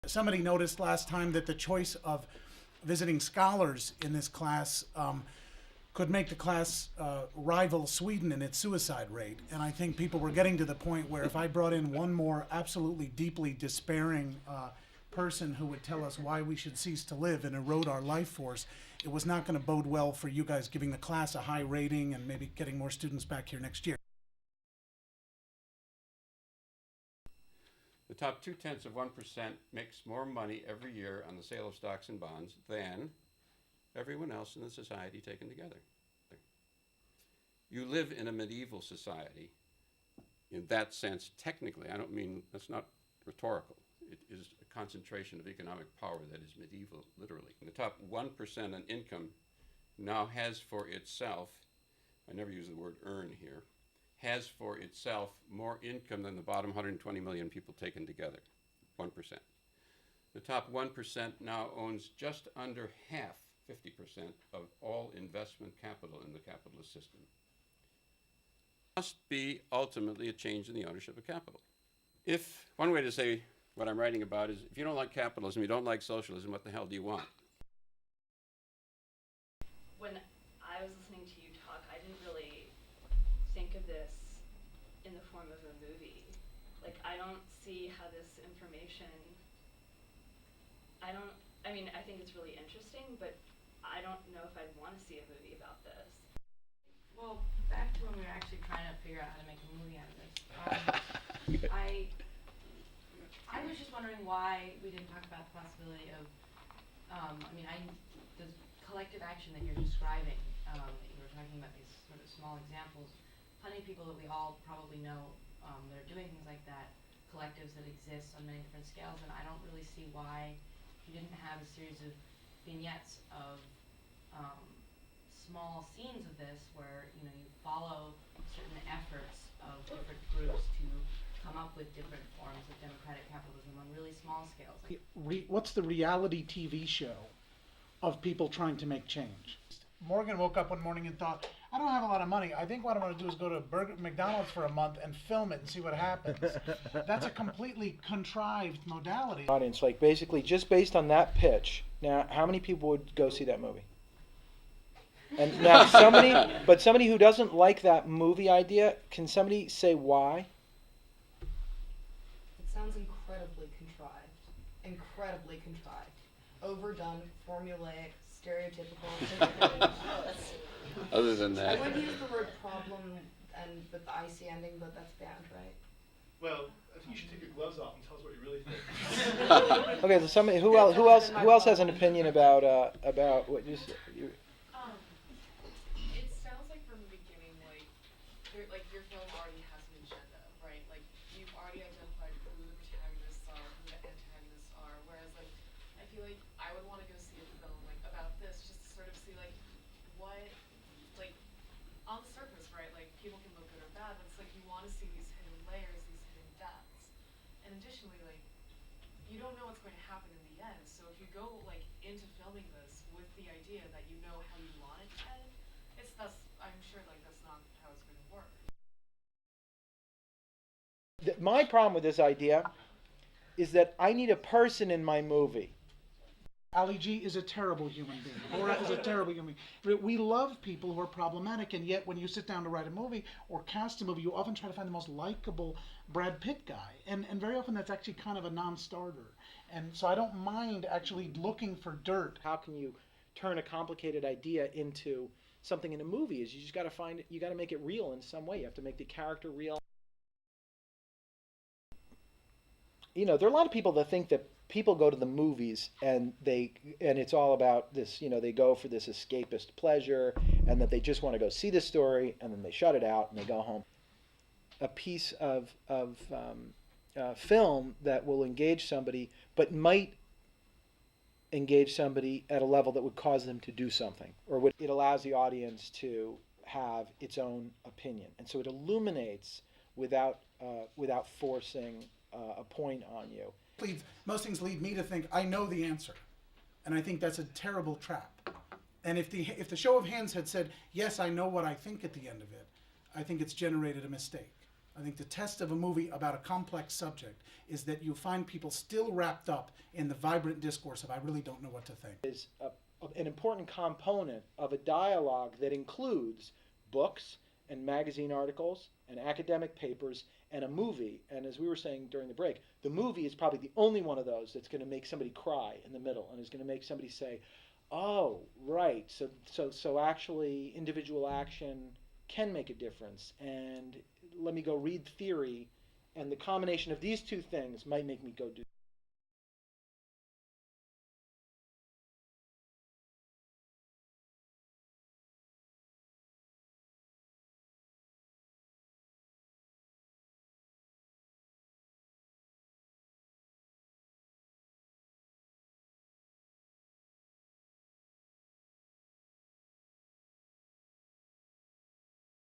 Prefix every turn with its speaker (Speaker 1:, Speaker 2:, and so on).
Speaker 1: somebody noticed last time that the choice of visiting scholars in this class could make the class rival Sweden in its suicide rate. And I think people were getting to the point where if I brought in one more absolutely deeply despairing person who would tell us why we should cease to live and erode our life force, it was not going to bode well for you guys giving the class a high rating and maybe getting more students back here next year.
Speaker 2: The top 0.2% makes more money every year on the sale of stocks and bonds than everyone else in the society taken together. You live in a medieval society. In that sense, technically, I don't mean, that's not rhetorical. It is a concentration of economic power that is medieval, literally. The top 1% on income now has for itself, I never use the word earn here, has for itself more income than the bottom 120 million people taken together, 1%. The top 1% now owns just under half, 50%, of all investment capital in the capitalist system. Must be ultimately a change in the ownership of capital. If, one way to say what I'm writing about is, if you don't like capitalism, you don't like socialism, what the hell do you want?
Speaker 3: When I was listening to you talk, I didn't really think of this in the form of a movie. Like, I don't see how this information, I mean, I think it's really interesting, but I don't know if I'd want to see a movie about this.
Speaker 4: Well, back to when we were actually trying to figure out how to make a movie out of this. I was just wondering why we didn't talk about the possibility of, the collective action that you're describing, that you were talking about these sort of small examples, plenty of people that we all probably know that are doing things like that, collectives that exist on many different scales, and I don't really see why you didn't have a series of vignettes of small scenes of this where, you follow certain efforts of different groups to come up with different forms of democratic capitalism on really small scales.
Speaker 1: What's the reality TV show of people trying to make change? Morgan woke up one morning and thought, I don't have a lot of money. I think what I'm going to do is go to McDonald's for a month and film it and see what happens. That's a completely contrived modality.
Speaker 5: Audience, like basically just based on that pitch, now how many people would go see that movie? And now somebody who doesn't like that movie idea, can somebody say why?
Speaker 6: It sounds incredibly contrived. Incredibly contrived. Overdone, formulaic, stereotypical.
Speaker 2: Other than that.
Speaker 6: I would use the word problem and with the icy ending, but that's banned, right?
Speaker 7: Well, I think you should take your gloves off and tell us what you really think.
Speaker 5: Okay, so somebody who else has an opinion about what you said?
Speaker 8: It sounds like from the beginning, like your film already has an agenda, right? Like you've already identified who the protagonists are, who the antagonists are. Whereas, like, I feel like I would want to go see a film like about this, just to sort of see like what, like, on the surface, right? Like people can look good or bad, but it's like you want to see these hidden layers, these hidden depths. And additionally, like, you don't know what's going to happen in the end. So if you go like into filming this with the idea that you know how you want it to end, I'm sure like that's not how it's going to work.
Speaker 5: My problem with this idea is that I need a person in my movie.
Speaker 1: Ali G is a terrible human being. Borat is a terrible human being. We love people who are problematic, and yet when you sit down to write a movie or cast a movie, you often try to find the most likable Brad Pitt guy. And very often that's actually kind of a non-starter. And so I don't mind actually looking for dirt.
Speaker 5: How can you turn a complicated idea into something in a movie? Is you just got to find it, you got to make it real in some way. You have to make the character real. There are a lot of people that think that people go to the movies and it's all about this, they go for this escapist pleasure and that they just want to go see the story and then they shut it out and they go home. A piece of film that will engage somebody but might engage somebody at a level that would cause them to do something, or it allows the audience to have its own opinion, and so it illuminates without forcing a point on you.
Speaker 1: Most things lead me to think I know the answer, and I think that's a terrible trap. And if the show of hands had said yes, I know what I think at the end of it, I think it's generated a mistake. I think the test of a movie about a complex subject is that you find people still wrapped up in the vibrant discourse of I really don't know what to think.
Speaker 5: Is an important component of a dialogue that includes books and magazine articles and academic papers and a movie. And as we were saying during the break, the movie is probably the only one of those that's going to make somebody cry in the middle and is going to make somebody say, oh, right, so actually individual action can make a difference, and let me go read theory, and the combination of these two things might make me go do